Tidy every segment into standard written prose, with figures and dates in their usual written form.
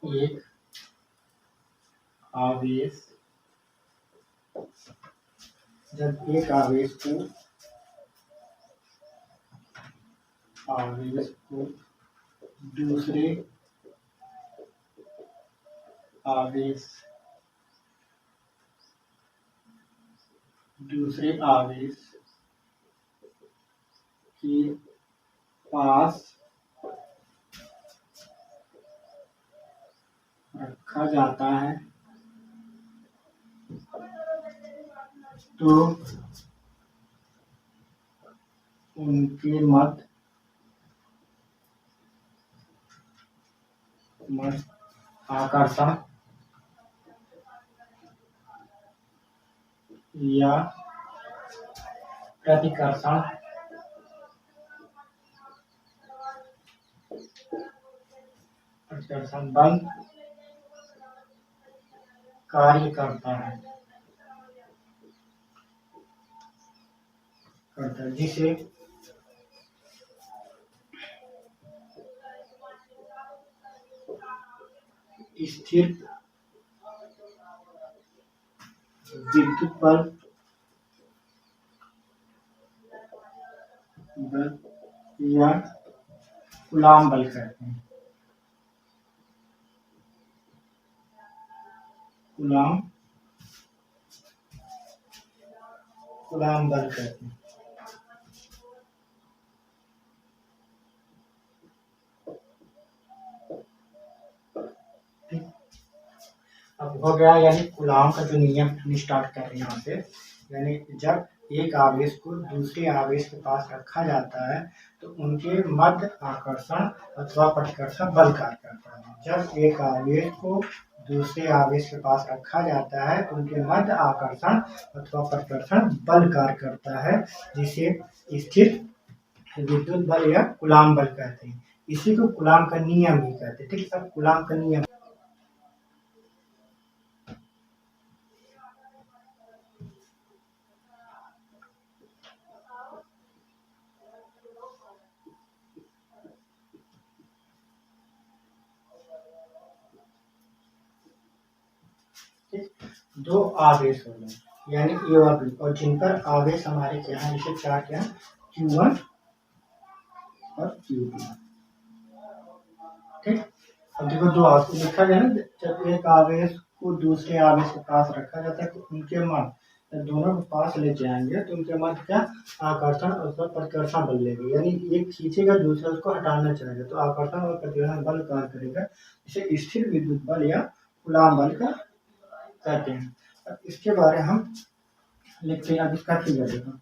एक आवेश जब एक आवेश को दूसरे आवेश के पास रखा जाता है तो उनके मध्य आकर्षण या प्रतिकर्षण बल कार्य करता है जिसे स्थिर विद्युत बल या कूलाम बल कहते हैं। कूलाम बल कहते हैं। अब हो गया, यानी कूलाम का जो नियम हम स्टार्ट कर रहे हैं यहाँ से, यानी जब एक आवेश को दूसरे आवेश के पास रखा जाता है तो उनके मध्य आकर्षण अथवा प्रतिकर्षण बल कार्य करता है। जब एक आवेश को दूसरे आवेश के पास रखा जाता है तो उनके मध्य आकर्षण अथवा प्रतिकर्षण बल कार्य करता है, जिसे स्थिर विद्युत बल या कूलाम बल कहते हैं। इसी को कूलाम का नियम भी कहते हैं। ठीक है, कूलाम का नियम दो आवेश हो गए, यानी ए और बी, और जिन पर आवेश हमारे क्या है, इसे क्या क्या Q1 और Q2। ठीक, अब देखो दो आवेश लिखा गया ना, जब एक आवेश को दूसरे आवेश के पास रखा जाता है तो उनके मध्य, दोनों के पास ले जाएंगे तो उनके मध्य क्या आकर्षण और प्रतिकर्षण बल लेंगे, यानी एक खींचेगा दूसरा उसको हटाना चाहेगा तो आकर्षण और प्रतिकर्षण बल कार्य करेगा। इसे स्थिर विद्युत बल या कूलाम बल का कहते हैं। अब इसके बारे में हम लिखते हैं। अब इसका फिगर देखो,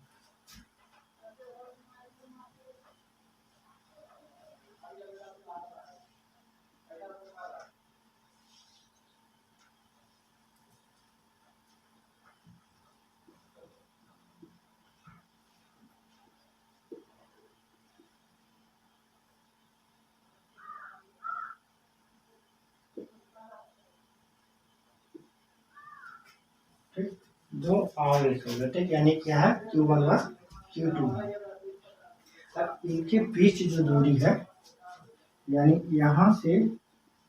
दो आवेश हो गए। ठीक, यानी क्या है Q1 व Q2 है। अब इनके बीच जो दूरी है, यानी यहाँ से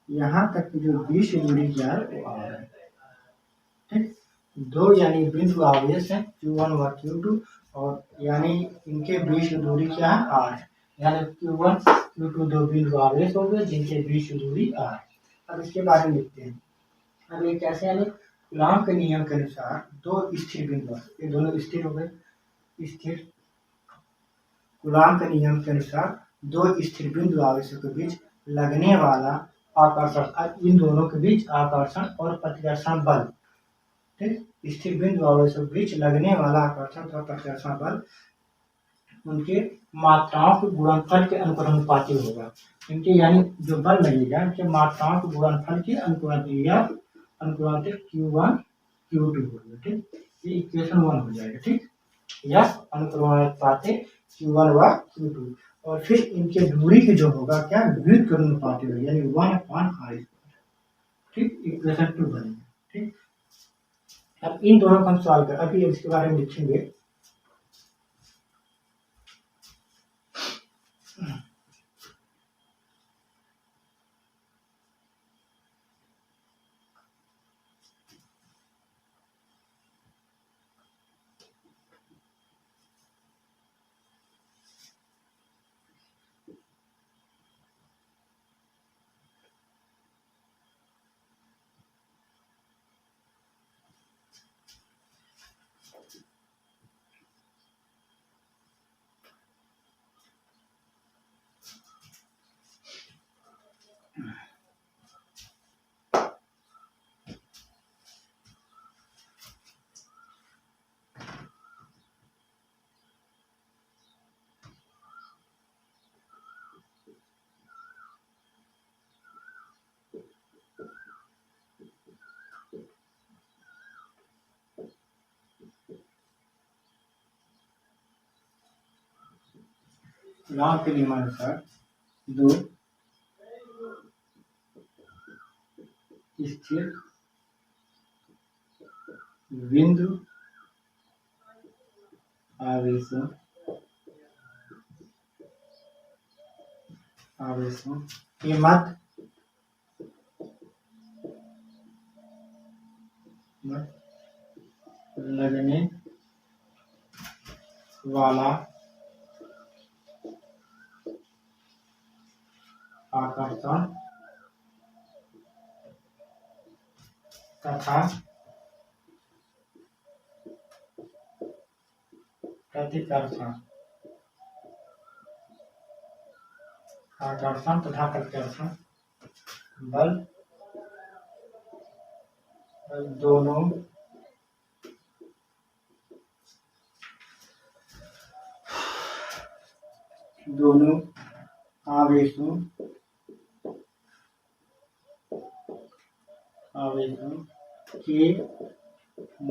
यहाँ तक की जो बीच दूरी क्या है वो R है। ठीक, दो यानी बिंदु आवेश है Q1 व Q2, और यानी इनके बीच दूरी क्या है R है, यानी Q1 Q2 दो बिंदु आवेश हो गए जिनके बीच दूरी R है। अब इसके बारे में लिखते हैं। अब ये कैसे, यानी कूलाम के नियम के अनुसार दो स्थिर बिंदु, ये दोनों स्थिर हो गए, स्थिर। कूलाम के नियम के अनुसार दो स्थिर बिंदु आवेशों के बीच लगने वाला आकर्षण, इन दोनों के बीच आकर्षण और प्रतिकर्षण बल, ठीक, स्थिर बिंदु आवेशों के बीच लगने वाला आकर्षण और प्रतिकर्षण बल उनके मात्राओं के गुणनफल के अनुपाती होगा। इनके यानी जो बल लगेगा उनके मात्राओं के गुणनफल के अनुपाती या अनुपातिक Q1 Q2 होगा। ठीक, ये इक्वेशन 1 हो जाएगा। ठीक, या अनुपातिक Q1 व Q2, और फिर इनके दूरी की जो होगा क्या व्युत्क्रमानुपाती होगा, यानी 1/r²। ठीक, इक्वेशन 2 बनेगा। ठीक, अब इन दोनों को हम सॉल्व कर, अभी इसके बारे में लिखेंगे। लॉ के नियमानुसार दो स्थिर बिंदु आवेशों के मध्य लगने वाला आकर्षण तथा प्रतिकर्षण बल दोनों आवेशों के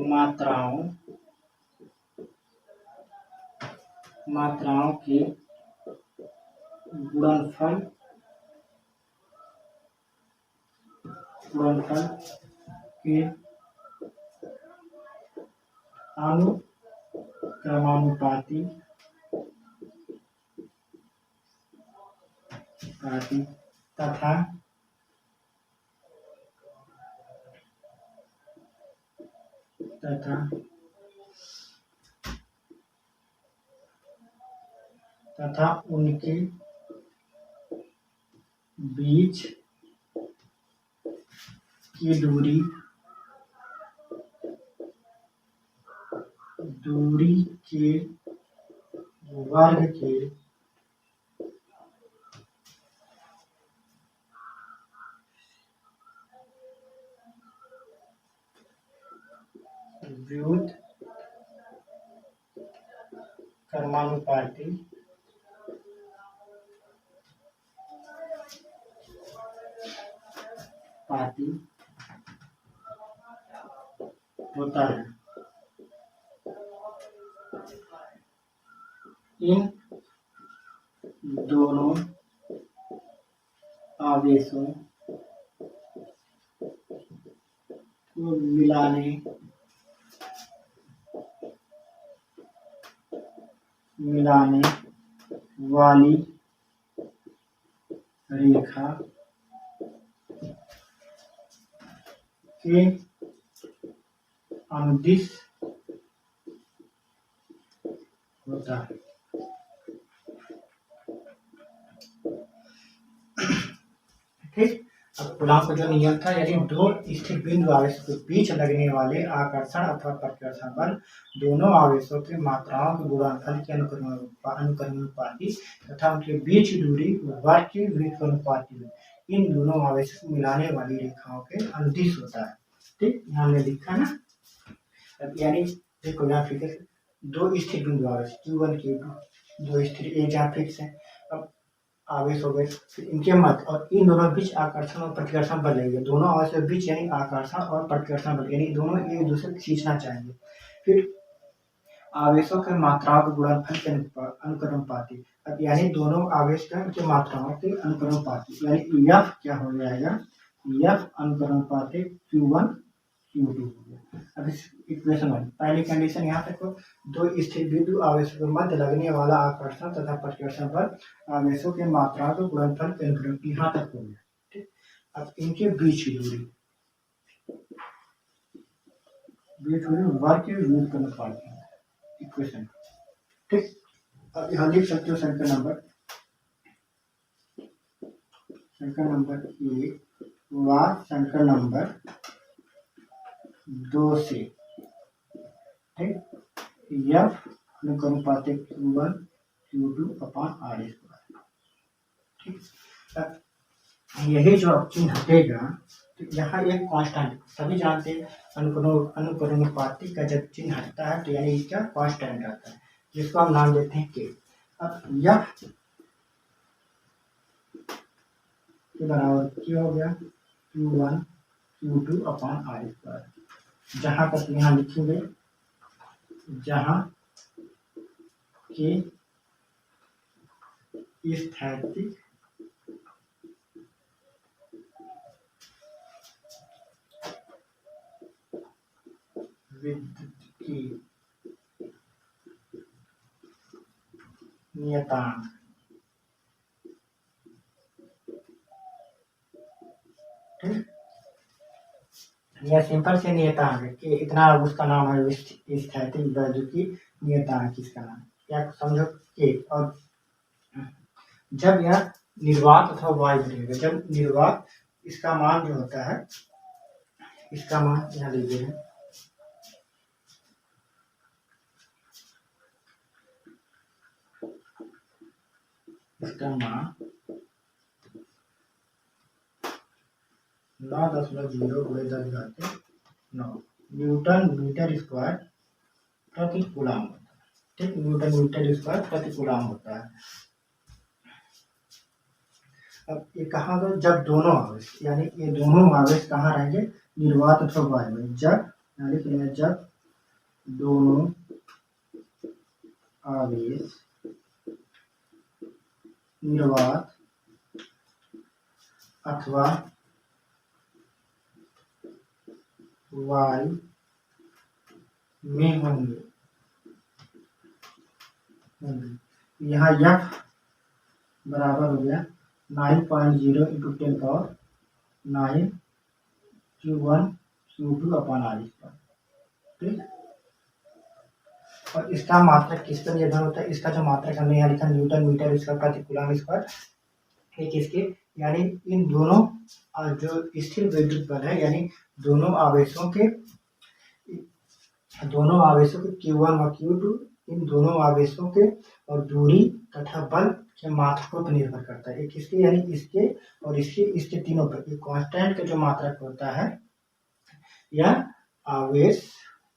मात्राओं के गुणनफल के अनुक्रमानुपाती तथा उनके बीच की दूरी के वर्ग के व्युत्क्रमानुपाती होता है। इन दोनों आवेशों को मिलाने वाली रेखा के अनुदिश होता है। ठीक, अब कूलॉम का जो नियम था, यदि दो स्थिर बिंदु आवेशों के बीच लगने वाले आकर्षण अथवा प्रतिकर्षण बल दोनों आवेशों की मात्राओं के गुणनफल के अनुक्रमानुपाती तथा उनके बीच दूरी वर्ग के व्युत्क्रमानुपाती इन दोनों आवेशों को मिलाने वाली रेखाओं के अनुदिश होता है। ठीक, यहाँ हमने लिखा ना, यानी देखो यहाँ फिक्स दो स्थिर बिंदु आवेश Q1 Q2 दो स्थिर एक जहाँ फिक्स है, अब आवेश हो गए, फिर इनके मध्य और इन दोनों बीच आकर्षण और प्रतिकर्षण बल लगेगा। दोनों आवेश के बीच यानी आकर्षण और प्रतिकर्षण बल यानी दोनों एक दूसरे को खींचना चाहेंगे। फिर आवेशों के मात्राओं के गुणनफल के अनुक्रमानुपाती, अब यानी दोनों आवेश के मात्राओं के अनुक्रमानुपाती यानी F क्या हो जाएगा, F अनुक्रमानुपाती Q1 Q2 हो गया। अब इस इक्वेशन में पहली कंडीशन यहाँ तक दो स्थिर बिंदु आवेशों के मध्य लगने वाला आकर्षण तथा प्रतिकर्षण बल आवेशों के मात्राओं के गुणनफल के अनुक्रम यहाँ तक हो गया। ठीक, अब इनके बीच की दूरी वर्ग के व्युत्क्रमानुपाती इक्वेशन। ठीक, अब यहाँ लिख सकते हो समीकरण नंबर 1 व समीकरण नंबर 2 से। ठीक, F अनुक्रमानुपाती Q1 Q2 upon R²। ठीक, यही जो अब चिन्ह हटेगा, तो यहाँ एक कांस्टेंट सभी जानते हैं, अनुक्रमोपाती का जब चिन्ह हटता है तो यानी इसका कांस्टेंट आता है, जिसको हम नाम देते हैं के। अब यह के बराबर क्या हो गया, Q1 Q2 upon are square. जहां तक यहाँ लिखेंगे, जहां के स्थैतिक विद्युत की नियतांक ठीक, यह सिंपल से नियतांक है कि इतना, उसका नाम है स्थैतिक विद्युत की नियतांक, इसका नाम क्या समझो के। और जब यह निर्वात अथवा वायु रहेगा, जब निर्वात, इसका मान जो होता है, इसका मान यहाँ लीजिए, इसका मान 9.0/10⁹ न्यूटन मीटर स्क्वायर प्रति कूलम होता है। ठीक, न्यूटन मीटर स्क्वायर प्रति कूलम होता है। अब ये कहाँ गए, जब दोनों आवेश, यानी ये दोनों आवेश कहाँ रहेंगे, निर्वात अथवा वायु में। जब जब दोनों आवेश निर्वात अथवा वायु में होंगे। यहाँ यह बराबर हो गया 9.0 × 10⁹ Q1 Q2 upon are square. ठीक, और इसका मात्रक किस पर निर्भर होता है, इसका जो मात्रक हमने यहाँ लिखा न्यूटन मीटर स्क्वायर प्रति कूलम स्क्वायर, एक इसके, यानी इन दोनों जो स्थिर विद्युत बल है, यानी दोनों आवेशों के Q1 और Q2, इन दोनों आवेशों के और दूरी तथा बल के मात्रकों पर निर्भर करता है। एक इसके, यानी इसके और इसके तीनों पर कांस्टेंट का जो मात्रक होता है, यह आवेश,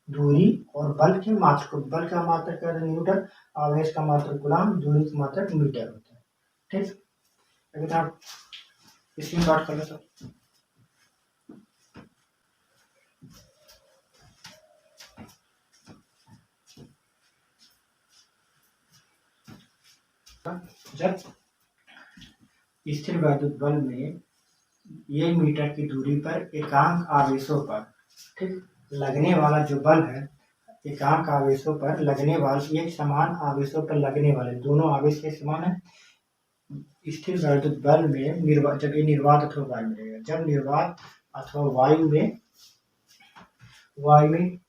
दूरी और बल के मात्रक, बल का मात्रक न्यूटन, आवेश का मात्रक कूलम, दूरी का मात्रक मीटर होता है। ठीक, अगर आप इसकी बात कर लो तो जब स्थिर वैद्युत बल में 1 मीटर की दूरी पर एकांक आवेशों पर, ठीक, लगने वाला जो बल है, एकांक आवेशों पर लगने वाले, एक समान आवेशों पर लगने वाले, दोनों आवेश के समान है, स्थिर वैद्युत बल में जब ये निर्वात अथवा वायु में रहेगा, जब निर्वात अथवा वायु में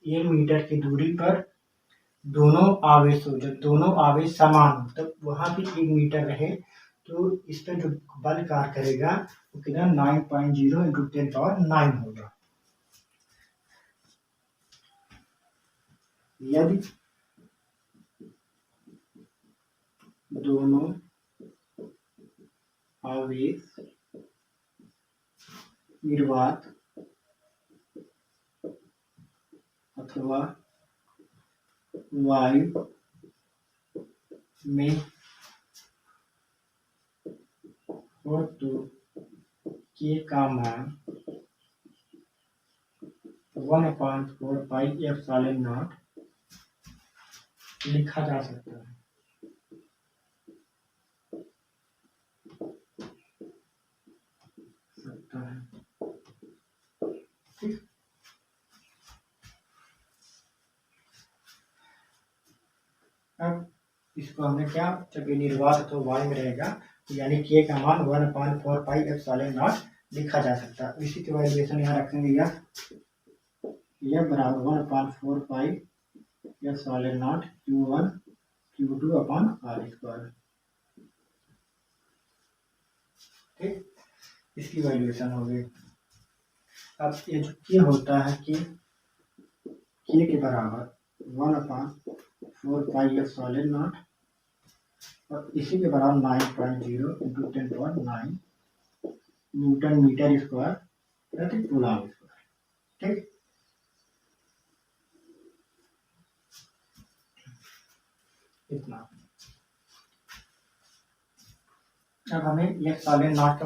1 मीटर की दूरी पर दोनों आवेशों, जब दोनों आवेश समान हो, तब वहां भी 1 मीटर रहे, तो इस पर जो बल कार्य करेगा वो कितना 9.0 × 10⁹ होगा। यदि दोनों आवेश निर्वात अथवा वायु में हो तो के का मान 1/4πε0 लिखा जा सकता है। ठीक, अब इसको हमने क्या, जब ये निर्वात तो वायु में रहेगा, तो यानी के का मान 1/4πε0 लिखा जा सकता है। इसी की वैल्यूएशन यहाँ रखेंगे, यह बराबर 1/4πε0 Q1 Q2 upon are square. ठीक, इसकी वैल्यूएशन हो गई। अब ये जो के होता है, के के बराबर 1/4πε0 और इसी के बराबर 9.0 × 10⁹ न्यूटन मीटर स्क्वायर प्रति कूलम स्क्वायर। ठीक, इतना। अब हमें ये सॉलिड नॉट का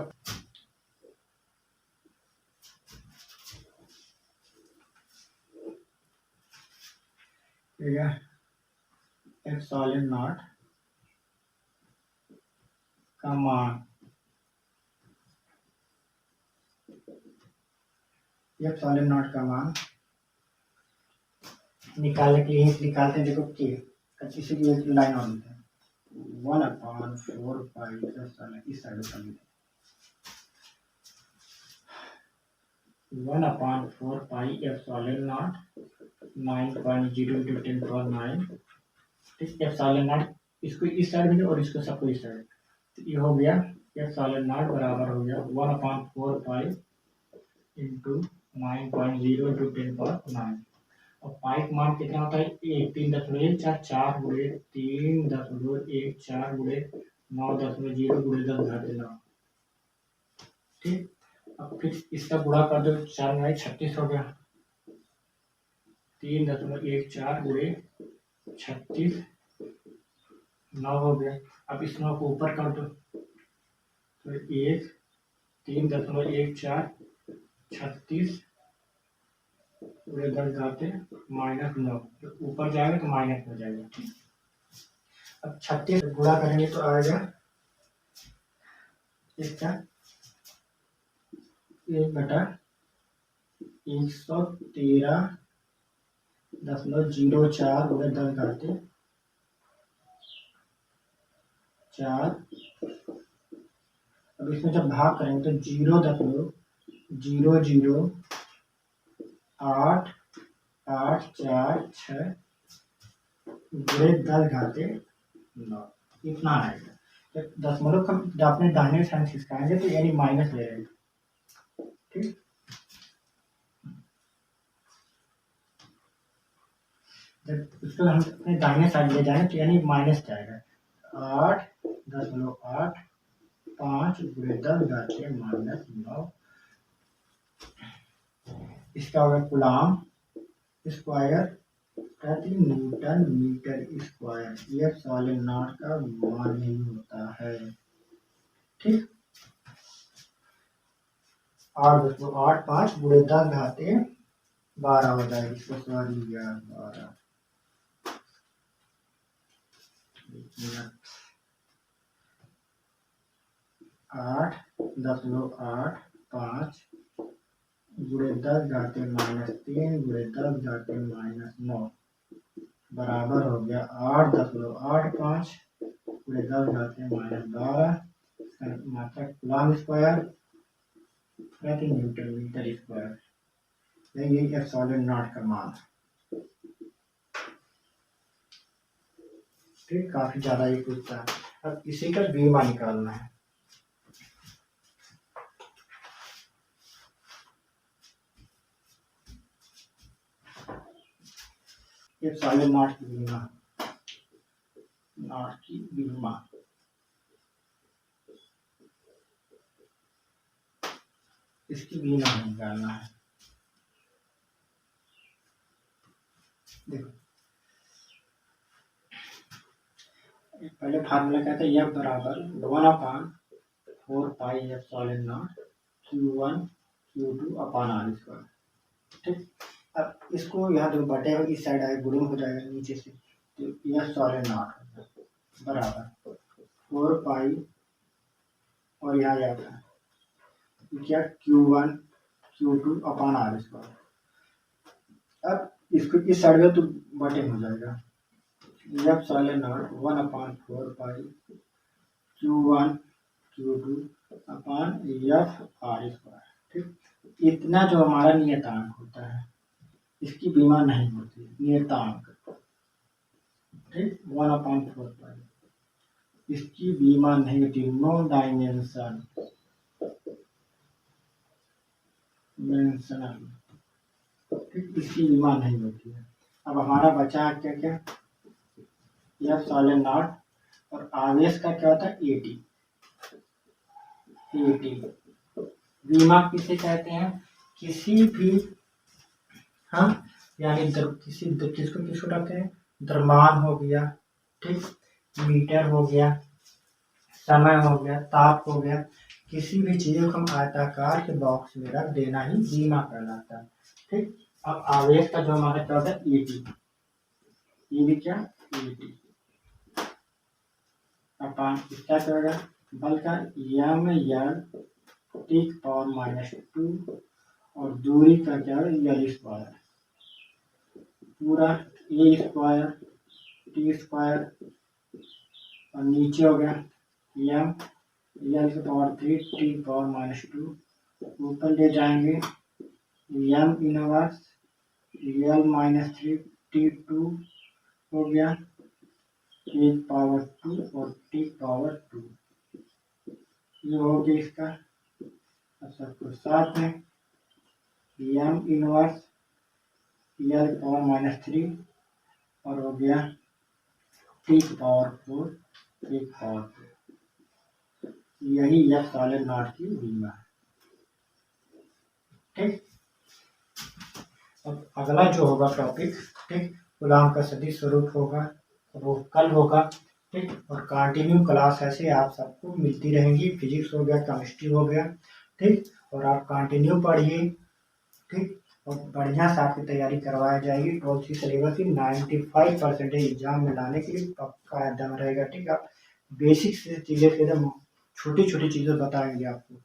एक सॉलिड नॉट का मान, एक सॉलिड नॉट का मान निकालने के लिए निकालते हैं। देखो कि किसी की एक लाइन और लेते हैं 1/4 पाई इस साइड कर लेते हैं 1/4 पाई एफ सॉलिड नॉट 9.0 × 10⁹। ठीक, एफ सॉलिड नॉट इसको इस साइड में और इसको सबको इस साइड, तो ये हो गया एफ सॉलिड नॉट बराबर हो गया 1/4 पाई इंटू 9.0 × 10⁹। और पाई का मान कितना होता है 3.14 4 गुणे 3.14 गुणे 9.0 गुणे 10⁻⁹। ठीक, अब फिर इसका गुणा कर दो, 4 में 36 हो गया, 3.14 गुणे 36 9 हो गया। अब इस 9 को ऊपर कर दो तो 3.14 36 पूरे 10⁻⁻⁹ तो ऊपर जाएगा तो माइनस हो जाएगा। ठीक, अब 36 गुणा करेंगे तो आएगा इसका 1/113.04 गुणे 10⁻⁴। अब इसमें जब भाग करेंगे तो 0.00886 गुणे 10⁻⁹ इतना आएगा। जब दशमलव का अपने दाहिने साइड खिसकाएंगे तो यानी माइनस ले रहेगा। ठीक, जब उसको हम अपने दाहिने साइड ले जाएंगे तो यानी माइनस जाएगा 8.85 गुणे 10⁻⁻⁹। इसका होगा कूलम स्क्वायर प्रति न्यूटन मीटर स्क्वायर। यह सॉलिड नॉट का मान ही होता है। ठीक, और दोस्तों 8 गुणे 10⁻12 हो जाएगा, इसको सॉरी 12 8.85 गुणे 10⁻⁻3 गुणे 10⁻⁻9 बराबर हो गया 8.85 गुणे 10⁻⁻12 मात्रा कूलम स्क्वायर प्रति न्यूटन मीटर स्क्वायर। ये एक सॉलिड नॉट का मान। ठीक, काफी ज्यादा ये पूछता है। अब इसी का बीमा निकालना है। ये सॉलिड नॉट की बीमा, नॉट की बीमा इसकी बीमा निकालना है। देखो पहले फार्मूला क्या था, F बराबर 1/4 pi F solid not Q1 Q2 upon R square. ठीक, अब इसको यहाँ जो बटे इस साइड आए गुणन हो जाएगा नीचे से, तो यह सॉलिड नॉट बराबर 4 पाई और यहाँ जाता है क्या Q1 Q2 upon R square. अब इसको इस साइड में तो बटे हो जाएगा F solid not 1/4 pi Q1 Q2 upon F R square. ठीक, इतना जो हमारा नियतांक होता है इसकी बीमा नहीं होती है, नियतांक। ठीक, 1/4 पाई इसकी बीमा नहीं होती, नो डायमेंशन मेंशनल। ठीक, इसकी बीमा नहीं होती है। अब हमारा बचा क्या क्या, यह सॉलिड नॉट और आवेश का क्या होता है 80। बीमा किसे कहते हैं? किसी भी, हाँ, यानी किसको किसको कहते हैं? द्रव्यमान हो गया, ठीक, मीटर हो गया, समय हो गया, ताप हो गया, किसी भी चीज को हम आयताकार के बॉक्स में रख देना ही बीमा कहलाता है, ठीक। अब आवेश का जो हमारा क्या होता है? ईबी क्या? ईबी अपान क्या करेगा? बल का यम यल टी पावर -2 और दूरी का क्या है? यल स्क्वायर पूरा ए स्क्वायर टी स्क्वायर और नीचे हो गया यम यल की पावर 3 टी पावर -2 ऊपर ले जाएंगे यम इनवर्स यल -3 t2 हो गया टी पावर 2 और टी पावर 2 ये हो गया इसका। अच्छा तो साथ में यम इनवर्स यल पावर -3 और हो गया टी पावर 4 एक पावर 4। यही यह सॉलिड नॉट की बीमा है, ठीक। अब अगला जो होगा टॉपिक, ठीक, कूलॉम का सदिश स्वरूप होगा, वो कल होगा, ठीक। और कंटिन्यू क्लास ऐसे आप सबको मिलती रहेंगी, फिजिक्स हो गया, केमिस्ट्री हो गया, ठीक। और आप कंटिन्यू पढ़िए, ठीक। और बढ़िया से आपकी तैयारी करवाई जाएगी। 12th की सिलेबस की 95% एग्जाम में लाने के लिए पक्का एकदम रहेगा, ठीक। आप बेसिक से चीज़ें एकदम छोटी छोटी चीज़ें बताएंगे आपको,